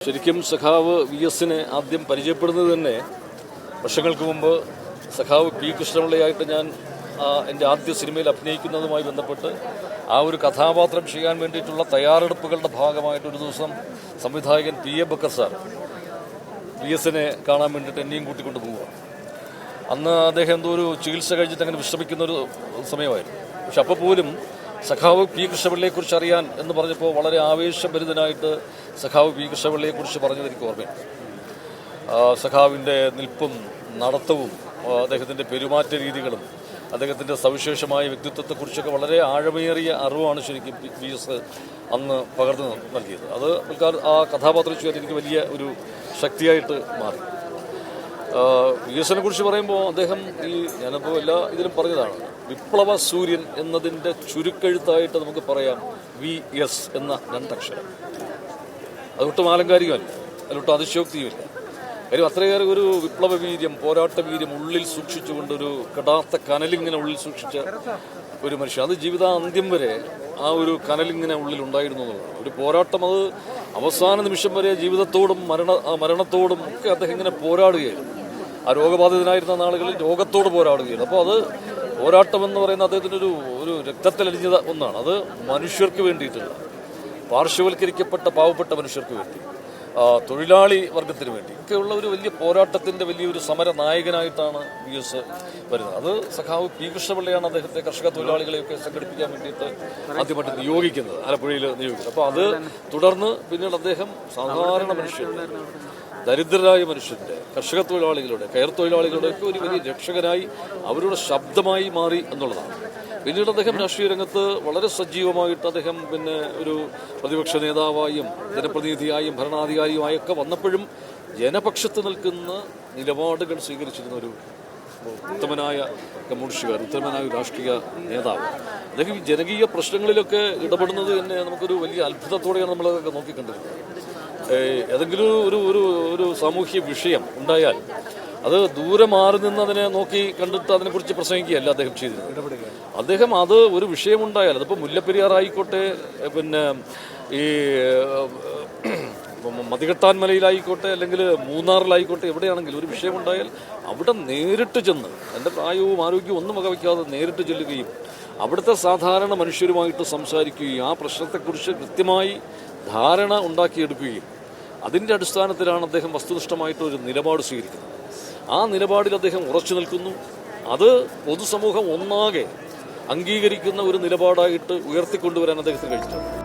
ശരിക്കും സഖാവ് വി.എസിനെ ആദ്യം പരിചയപ്പെടുന്നത് തന്നെ വർഷങ്ങൾക്ക് മുമ്പ് സഖാവ് പി കൃഷ്ണപിള്ളയായിട്ട് ഞാൻ എൻ്റെ ആദ്യ സിനിമയിൽ അഭിനയിക്കുന്നതുമായി ബന്ധപ്പെട്ട് ആ ഒരു കഥാപാത്രം ചെയ്യാൻ വേണ്ടിയിട്ടുള്ള തയ്യാറെടുപ്പുകളുടെ ഭാഗമായിട്ട് ഒരു ദിവസം സംവിധായകൻ പി.എ. ബക്കർ സാർ വി.എസിനെ കാണാൻ വേണ്ടിയിട്ട് എന്നെയും കൂട്ടിക്കൊണ്ട് പോവുക. അന്ന് അദ്ദേഹം എന്തോ ഒരു ചികിത്സ കഴിഞ്ഞിട്ട് അങ്ങനെ വിശ്രമിക്കുന്നൊരു സമയമായിരുന്നു. പക്ഷെ അപ്പോൾ പോലും സഖാവ് പി കൃഷ്ണപിള്ളയെക്കുറിച്ച് അറിയാൻ എന്ന് പറഞ്ഞപ്പോൾ വളരെ ആവേശഭരിതനായിട്ട് സഖാവ് പി കൃഷ്ണപിള്ളയെക്കുറിച്ച് പറഞ്ഞത് എനിക്ക് ഓർമ്മയുണ്ട്. സഖാവിൻ്റെ നിൽപ്പും നടത്തവും അദ്ദേഹത്തിൻ്റെ പെരുമാറ്റ രീതികളും അദ്ദേഹത്തിൻ്റെ സവിശേഷമായ വ്യക്തിത്വത്തെക്കുറിച്ചൊക്കെ വളരെ ആഴമേറിയ അറിവാണ് ശരിക്കും വി.എസ് അന്ന് പകർന്നു നൽകിയത്. അത് ആ കഥാപാത്രം ചെയ്യാൻ എനിക്ക് വലിയ ഒരു ശക്തിയായിട്ട് മാറി. വി.എസിനെ കുറിച്ച് പറയുമ്പോൾ അദ്ദേഹം ഞാനിപ്പോൾ എല്ലാ ഇതിലും പറഞ്ഞതാണ്, വിപ്ലവ സൂര്യൻ എന്നതിൻ്റെ ചുരുക്കെഴുത്തായിട്ട് നമുക്ക് പറയാം വി.എസ് എന്ന രണ്ടക്ഷരം. അതൊട്ടും ആലങ്കാരികമല്ല, അതിലൊട്ടും അതിശയോക്തിയുമില്ല. കാര്യം അത്രയേറെ ഒരു വിപ്ലവ വീര്യം, പോരാട്ട വീര്യം ഉള്ളിൽ സൂക്ഷിച്ചുകൊണ്ട് ഒരു കെടാത്ത കനലിങ്ങനെ ഉള്ളിൽ സൂക്ഷിച്ച ഒരു മനുഷ്യൻ. അത് ജീവിതാന്ത്യം വരെ ആ ഒരു കനലിങ്ങനെ ഉള്ളിൽ ഉണ്ടായിരുന്നു എന്നുള്ളതാണ്. ഒരു പോരാട്ടം, അത് അവസാന നിമിഷം വരെ ജീവിതത്തോടും മരണത്തോടും ഒക്കെ അദ്ദേഹം ഇങ്ങനെ പോരാടുകയായിരുന്നു. ആ രോഗബാധിതനായിരുന്ന നാളുകളിൽ രോഗത്തോട് പോരാടുകയാണ്. അപ്പോൾ അത് പോരാട്ടം എന്ന് പറയുന്ന അദ്ദേഹത്തിൻ്റെ ഒരു രക്തത്തിലലിഞ്ഞ ഒന്നാണ്. അത് മനുഷ്യർക്ക് വേണ്ടിയിട്ടുള്ള, പാർശ്വവൽക്കരിക്കപ്പെട്ട പാവപ്പെട്ട മനുഷ്യർക്ക് വേണ്ടി, തൊഴിലാളി വർഗത്തിന് വേണ്ടി ഒക്കെയുള്ള ഒരു വലിയ പോരാട്ടത്തിൻ്റെ വലിയൊരു സമര നായകനായിട്ടാണ് വി.എസ് വരുന്നത്. അത് സഖാവ് പി കൃഷ്ണപിള്ളയാണ് അദ്ദേഹത്തെ കർഷക തൊഴിലാളികളെയൊക്കെ സംഘടിപ്പിക്കാൻ വേണ്ടിയിട്ട് ആദ്യമായിട്ട് നിയോഗിക്കുന്നത്, ആലപ്പുഴയിൽ നിയോഗിക്കുന്നത്. അപ്പോൾ അത് തുടർന്ന് പിന്നീട് അദ്ദേഹം സാധാരണ മനുഷ്യരുടെ, ദരിദ്രരായ മനുഷ്യരുടെ, കർഷക തൊഴിലാളികളുടെ, കയർ തൊഴിലാളികളുടെയൊക്കെ ഒരു വലിയ രക്ഷകനായി അവരുടെ ശബ്ദമായി മാറി എന്നുള്ളതാണ്. പിന്നീട് അദ്ദേഹം രാഷ്ട്രീയ രംഗത്ത് വളരെ സജീവമായിട്ട് അദ്ദേഹം പിന്നെ ഒരു പ്രതിപക്ഷ നേതാവായും ജനപ്രതിനിധിയായും ഭരണാധികാരിയുമായൊക്കെ വന്നപ്പോഴും ജനപക്ഷത്ത് നിൽക്കുന്ന നിലപാടുകൾ സ്വീകരിച്ചിരുന്ന ഒരു ഉത്തമനായ കമ്മ്യൂണിസ്റ്റുകാർ, ഉത്തമനായ ഒരു രാഷ്ട്രീയ നേതാവ്. അദ്ദേഹം ഈ ജനകീയ പ്രശ്നങ്ങളിലൊക്കെ ഇടപെടുന്നത് തന്നെ നമുക്കൊരു വലിയ അത്ഭുതത്തോടെയാണ് നമ്മളതൊക്കെ നോക്കിക്കണ്ടിരുന്നത്. ഏതെങ്കിലും ഒരു സാമൂഹ്യ വിഷയം ഉണ്ടായാൽ അത് ദൂരെ മാറി നിന്ന് അതിനെ നോക്കി കണ്ടിട്ട് അതിനെക്കുറിച്ച് പ്രസംഗിക്കുകയല്ല അദ്ദേഹം ചെയ്തിരുന്നത്. അദ്ദേഹം അത് ഒരു വിഷയമുണ്ടായാൽ, അതിപ്പോൾ മുല്ലപ്പെരിയാർ ആയിക്കോട്ടെ, പിന്നെ ഈ മതികെട്ടാൻമലയിലായിക്കോട്ടെ, അല്ലെങ്കിൽ മൂന്നാറിലായിക്കോട്ടെ, എവിടെയാണെങ്കിലും ഒരു വിഷയമുണ്ടായാൽ അവിടെ നേരിട്ട് ചെന്ന്, എൻ്റെ പ്രായവും ആരോഗ്യവും ഒന്നും വകവയ്ക്കാതെ നേരിട്ട് ചെല്ലുകയും അവിടുത്തെ സാധാരണ മനുഷ്യരുമായിട്ട് സംസാരിക്കുകയും ആ പ്രശ്നത്തെക്കുറിച്ച് കൃത്യമായി ധാരണ ഉണ്ടാക്കിയെടുക്കുകയും അതിൻ്റെ അടിസ്ഥാനത്തിലാണ് അദ്ദേഹം വസ്തുനിഷ്ഠമായിട്ട് ഒരു നിലപാട് സ്വീകരിക്കുന്നത്. ആ നിലപാടിൽ അദ്ദേഹം ഉറച്ചു നിൽക്കുന്നു. അത് പൊതുസമൂഹം ഒന്നാകെ അംഗീകരിക്കുന്ന ഒരു നിലപാടായിട്ട് ഉയർത്തിക്കൊണ്ടുവരാൻ അദ്ദേഹത്തിന് കഴിഞ്ഞിട്ടുണ്ട്.